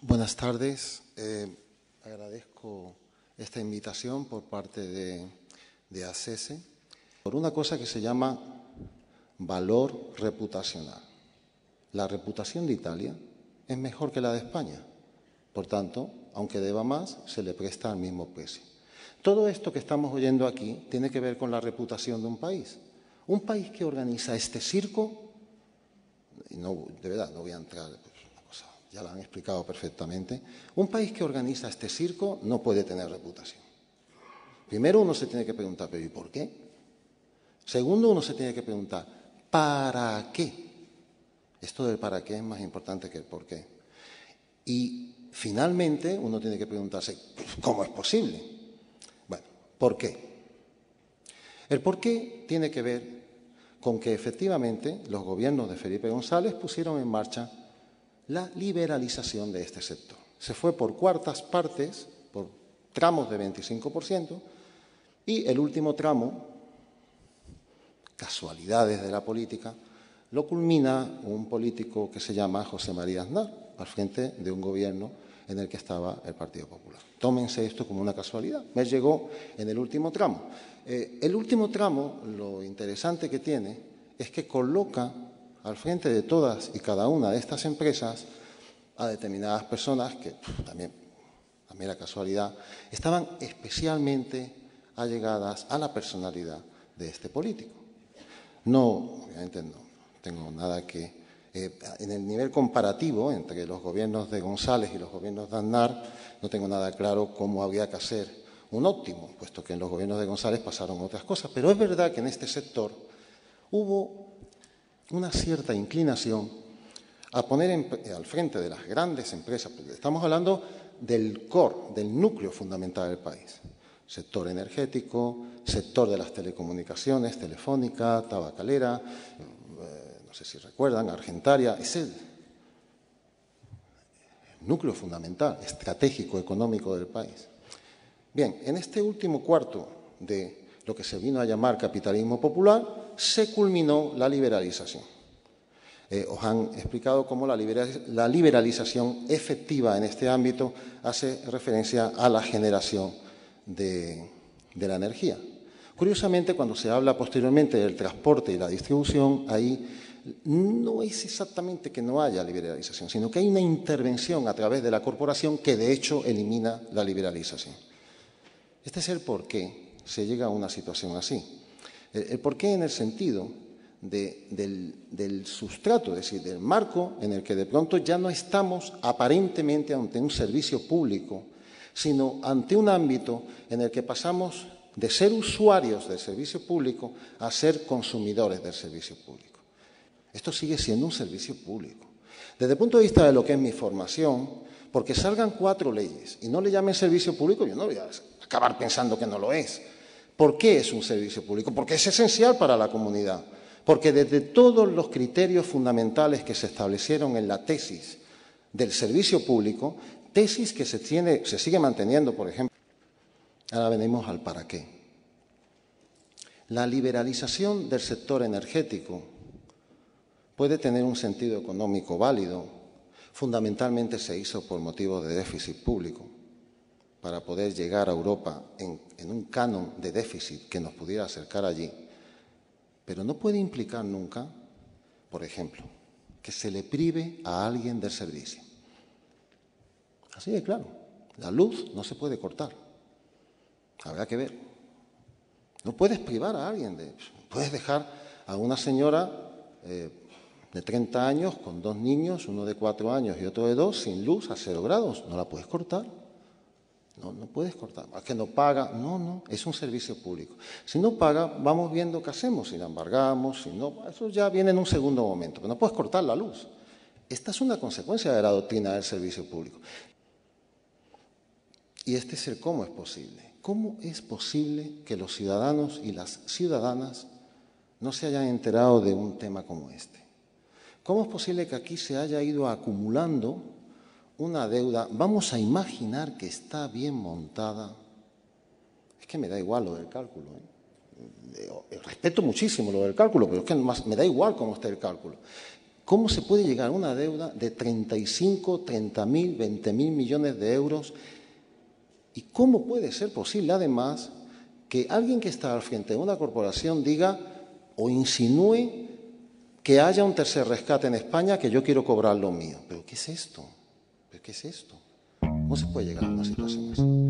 Buenas tardes. Agradezco esta invitación por parte de ACESE por una cosa que se llama valor reputacional. La reputación de Italia es mejor que la de España. Por tanto, aunque deba más, se le presta al mismo precio. Todo esto que estamos oyendo aquí tiene que ver con la reputación de un país. Un país que organiza este circo, y no, de verdad, no voy a entrar, ya lo han explicado perfectamente, un país que organiza este circo no puede tener reputación. Primero uno se tiene que preguntar, ¿pero y por qué? Segundo, uno se tiene que preguntar, ¿para qué? Esto del para qué es más importante que el por qué. Y finalmente uno tiene que preguntarse, ¿cómo es posible? Bueno, ¿por qué? El por qué tiene que ver con que efectivamente los gobiernos de Felipe González pusieron en marcha la liberalización de este sector. Se fue por cuartas partes, por tramos de 25%, y el último tramo, casualidades de la política, lo culmina un político que se llama José María Aznar, al frente de un gobierno en el que estaba el Partido Popular. Tómense esto como una casualidad. Me llegó en el último tramo. El último tramo, lo interesante que tiene, es que coloca al frente de todas y cada una de estas empresas a determinadas personas que, también, a mera casualidad, estaban especialmente allegadas a la personalidad de este político. No, obviamente no tengo nada que... en el nivel comparativo entre los gobiernos de González y los gobiernos de Aznar, no tengo nada claro cómo habría que hacer un óptimo, puesto que en los gobiernos de González pasaron otras cosas. Pero es verdad que en este sector hubo una cierta inclinación a poner al frente de las grandes empresas, porque estamos hablando del core, del núcleo fundamental del país. Sector energético, sector de las telecomunicaciones, Telefónica, Tabacalera, no sé si recuerdan, Argentaria, es el núcleo fundamental, estratégico, económico del país. Bien, en este último cuarto de lo que se vino a llamar capitalismo popular, se culminó la liberalización. Os han explicado cómo la liberalización efectiva en este ámbito hace referencia a la generación de la energía. Curiosamente, cuando se habla posteriormente del transporte y la distribución, ahí no es exactamente que no haya liberalización, sino que hay una intervención a través de la corporación que, de hecho, elimina la liberalización. Este es el por qué se llega a una situación así. El por qué en el sentido del sustrato, es decir, del marco en el que de pronto ya no estamos aparentemente ante un servicio público, sino ante un ámbito en el que pasamos de ser usuarios del servicio público a ser consumidores del servicio público. Esto sigue siendo un servicio público. Desde el punto de vista de lo que es mi formación, porque salgan 4 leyes y no le llamen servicio público, yo no voy a acabar pensando que no lo es. ¿Por qué es un servicio público? Porque es esencial para la comunidad. Porque desde todos los criterios fundamentales que se establecieron en la tesis del servicio público, tesis que se sigue manteniendo, por ejemplo. Ahora venimos al para qué. La liberalización del sector energético puede tener un sentido económico válido. Fundamentalmente se hizo por motivos de déficit público, para poder llegar a Europa en un canon de déficit que nos pudiera acercar allí. Pero no puede implicar nunca, por ejemplo, que se le prive a alguien del servicio. Así de claro, la luz no se puede cortar. Habrá que ver. No puedes privar a alguien puedes dejar a una señora de 30 años con 2 niños, uno de 4 años y otro de 2, sin luz a 0 grados. No la puedes cortar. No puedes cortar. Es que no paga. No, es un servicio público. Si no paga, vamos viendo qué hacemos, si la embargamos, si no. Eso ya viene en un segundo momento, pero no puedes cortar la luz. Esta es una consecuencia de la doctrina del servicio público. Y este es el cómo es posible. ¿Cómo es posible que los ciudadanos y las ciudadanas no se hayan enterado de un tema como este? ¿Cómo es posible que aquí se haya ido acumulando una deuda? Vamos a imaginar que está bien montada. Es que me da igual lo del cálculo. Respeto muchísimo lo del cálculo, pero es que me da igual cómo esté el cálculo. ¿Cómo se puede llegar a una deuda de 35, 30.000, 20.000 millones de euros? ¿Y cómo puede ser posible, además, que alguien que está al frente de una corporación diga o insinúe que haya un tercer rescate en España, que yo quiero cobrar lo mío? ¿Pero qué es esto? ¿Pero qué es esto? ¿Cómo se puede llegar a una situación así?